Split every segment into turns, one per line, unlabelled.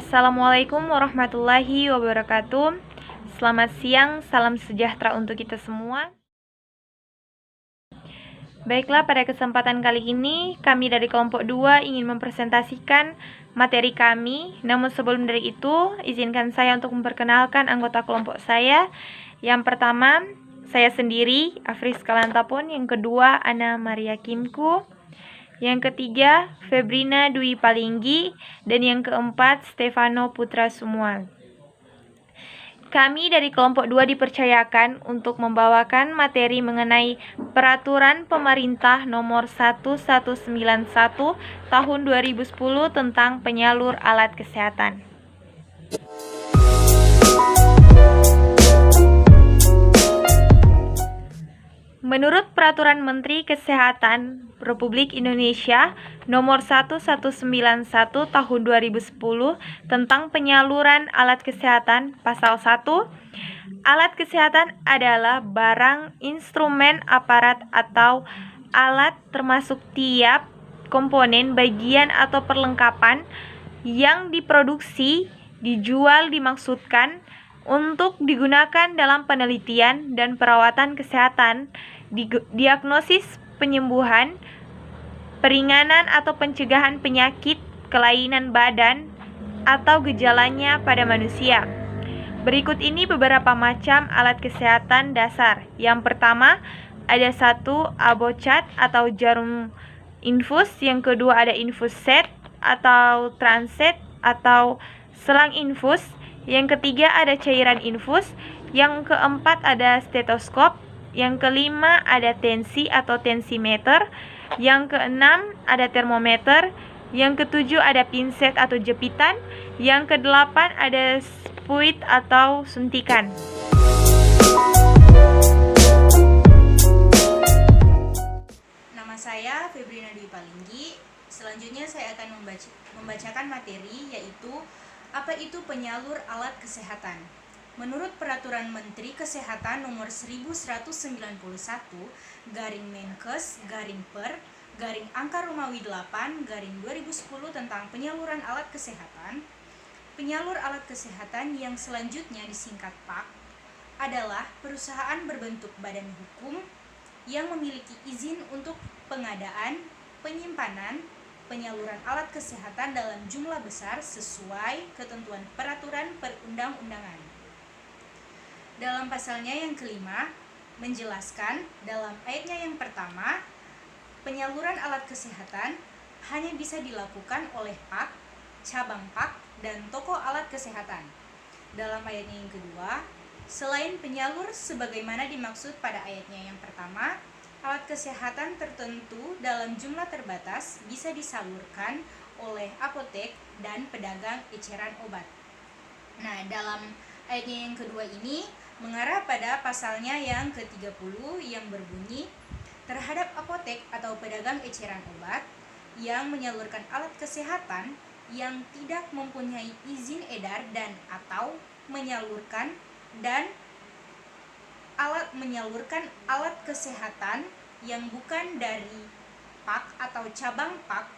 Assalamualaikum warahmatullahi wabarakatuh. Selamat siang, salam sejahtera untuk kita semua. Baiklah, pada kesempatan kali ini kami dari kelompok 2 ingin mempresentasikan materi kami. Namun sebelum dari itu, izinkan saya untuk memperkenalkan anggota kelompok saya. Yang pertama, saya sendiri, Afris Kalantapun. Yang kedua, Ana Maria Kimku. Yang ketiga, Febrina Dwi Palinggi. Dan yang keempat, Stefano Putra Sumual. Kami dari kelompok 2 dipercayakan untuk membawakan materi mengenai Peraturan Pemerintah Nomor 1191 Tahun 2010 tentang penyalur alat kesehatan. Menurut Peraturan Menteri Kesehatan Republik Indonesia Nomor 1191 Tahun 2010 tentang penyaluran alat kesehatan, Pasal 1, alat kesehatan adalah barang, instrumen, aparat, atau alat termasuk tiap komponen, bagian, atau perlengkapan yang diproduksi, dijual, dimaksudkan untuk digunakan dalam penelitian dan perawatan kesehatan, diagnosis penyembuhan, peringanan atau pencegahan penyakit, kelainan badan, atau gejalanya pada manusia. Berikut ini beberapa macam alat kesehatan dasar. Yang pertama, ada 1 abocat atau jarum infus. Yang kedua ada infus set atau transet atau selang infus. Yang ketiga ada cairan infus. Yang keempat ada stetoskop. Yang kelima ada tensi atau tensimeter. Yang keenam ada termometer. Yang ketujuh ada pinset atau jepitan. Yang kedelapan ada spuit atau suntikan.
Nama saya Febrina Dwi Palinggi. Selanjutnya saya akan membacakan materi, yaitu apa itu penyalur alat kesehatan. Menurut Peraturan Menteri Kesehatan Nomor 1191/Menkes/Per/Angka Romawi 8/2010 tentang penyaluran alat kesehatan, penyalur alat kesehatan yang selanjutnya disingkat PAK adalah perusahaan berbentuk badan hukum yang memiliki izin untuk pengadaan, penyimpanan, penyaluran alat kesehatan dalam jumlah besar sesuai ketentuan peraturan perundang-undangan. Dalam pasalnya yang kelima, menjelaskan dalam ayatnya yang pertama, penyaluran alat kesehatan hanya bisa dilakukan oleh PAK, cabang PAK, dan toko alat kesehatan. Dalam ayatnya yang kedua, selain penyalur sebagaimana dimaksud pada ayatnya yang pertama, alat kesehatan tertentu dalam jumlah terbatas bisa disalurkan oleh apotek dan pedagang eceran obat. Nah, dalam ayatnya yang kedua ini mengarah pada pasalnya yang ke-30 yang berbunyi, terhadap apotek atau pedagang eceran obat yang menyalurkan alat kesehatan yang tidak mempunyai izin edar dan atau menyalurkan alat kesehatan yang bukan dari PAK atau cabang PAK,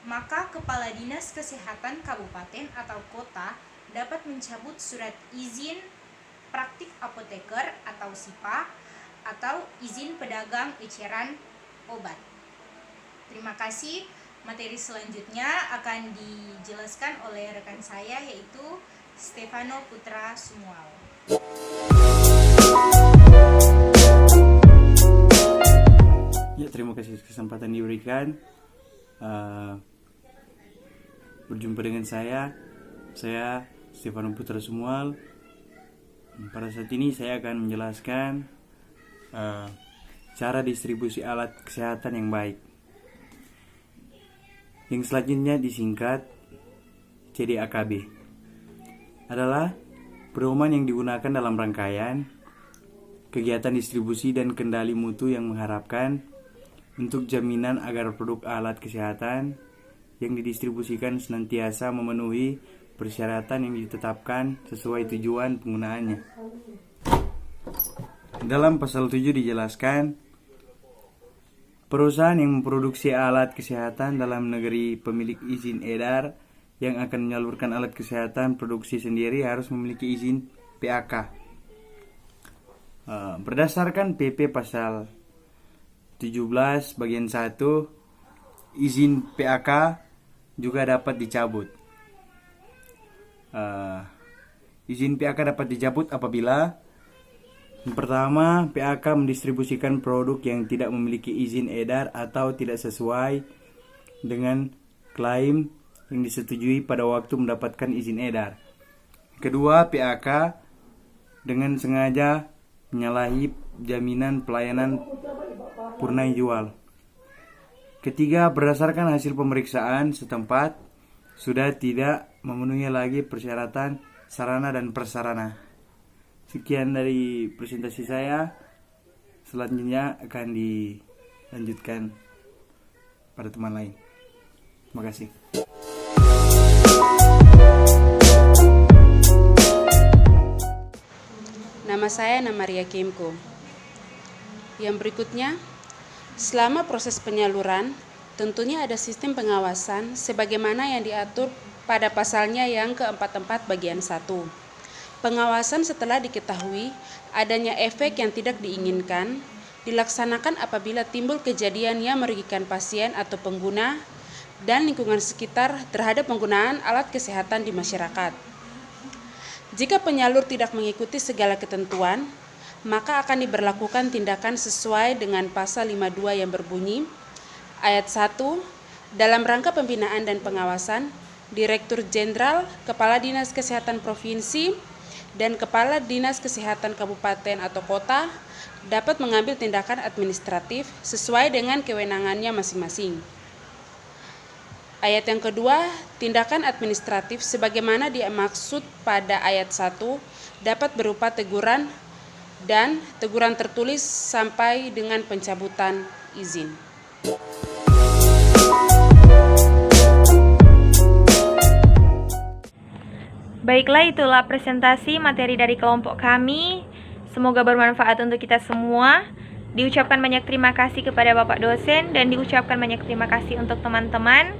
maka Kepala Dinas Kesehatan Kabupaten atau Kota dapat mencabut surat izin praktik apoteker atau SIPA atau izin pedagang eceran obat. Terima kasih. Materi selanjutnya akan dijelaskan oleh rekan saya, yaitu Stefano Putra Sumual.
Ya, terima kasih kesempatan diberikan. Berjumpa dengan saya Stefano Putra Sumual. Pada saat ini saya akan menjelaskan cara distribusi alat kesehatan yang baik, yang selanjutnya disingkat CDAKB, adalah pedoman yang digunakan dalam rangkaian kegiatan distribusi dan kendali mutu yang mengharapkan untuk jaminan agar produk alat kesehatan yang didistribusikan senantiasa memenuhi persyaratan yang ditetapkan sesuai tujuan penggunaannya. Dalam pasal 7 dijelaskan, perusahaan yang memproduksi alat kesehatan dalam negeri pemilik izin edar yang akan menyalurkan alat kesehatan produksi sendiri harus memiliki izin PAK. Berdasarkan PP pasal 17 bagian 1, izin PAK juga dapat dicabut. Izin PAK dapat dicabut apabila yang pertama, PAK mendistribusikan produk yang tidak memiliki izin edar atau tidak sesuai dengan klaim yang disetujui pada waktu mendapatkan izin edar. Kedua, PAK dengan sengaja menyalahi jaminan pelayanan purna jual. Ketiga, berdasarkan hasil pemeriksaan setempat sudah tidak memenuhi lagi persyaratan sarana dan prasarana. Sekian dari presentasi saya. Selanjutnya akan dilanjutkan pada teman lain. Terima kasih.
Nama saya Maria Kimko. Yang berikutnya, selama proses penyaluran, tentunya ada sistem pengawasan sebagaimana yang diatur pada pasalnya yang ke-44 bagian 1. Pengawasan setelah diketahui adanya efek yang tidak diinginkan dilaksanakan apabila timbul kejadian yang merugikan pasien atau pengguna dan lingkungan sekitar terhadap penggunaan alat kesehatan di masyarakat. Jika penyalur tidak mengikuti segala ketentuan, maka akan diberlakukan tindakan sesuai dengan pasal 52 yang berbunyi, ayat 1, dalam rangka pembinaan dan pengawasan, Direktur Jenderal, Kepala Dinas Kesehatan Provinsi, dan Kepala Dinas Kesehatan Kabupaten atau Kota dapat mengambil tindakan administratif sesuai dengan kewenangannya masing-masing. Ayat yang kedua, tindakan administratif sebagaimana dimaksud pada ayat 1 dapat berupa teguran dan teguran tertulis sampai dengan pencabutan izin.
Baiklah, itulah presentasi materi dari kelompok kami. Semoga bermanfaat untuk kita semua. Diucapkan banyak terima kasih kepada Bapak dosen dan diucapkan banyak terima kasih untuk teman-teman.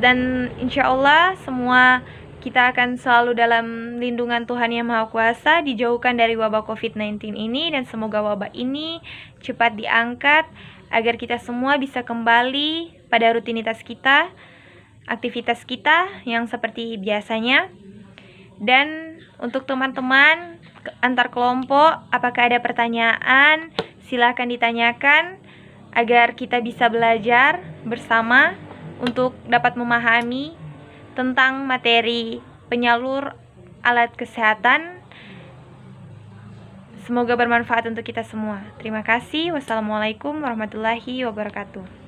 Dan insya Allah semua kita akan selalu dalam lindungan Tuhan Yang Maha Kuasa, dijauhkan dari wabah COVID-19 ini, dan semoga wabah ini cepat diangkat agar kita semua bisa kembali pada rutinitas kita, aktivitas kita yang seperti biasanya. Dan untuk teman-teman antar kelompok, apakah ada pertanyaan? Silakan ditanyakan agar kita bisa belajar bersama untuk dapat memahami tentang materi penyalur alat kesehatan. Semoga bermanfaat untuk kita semua. Terima kasih. Wassalamualaikum warahmatullahi wabarakatuh.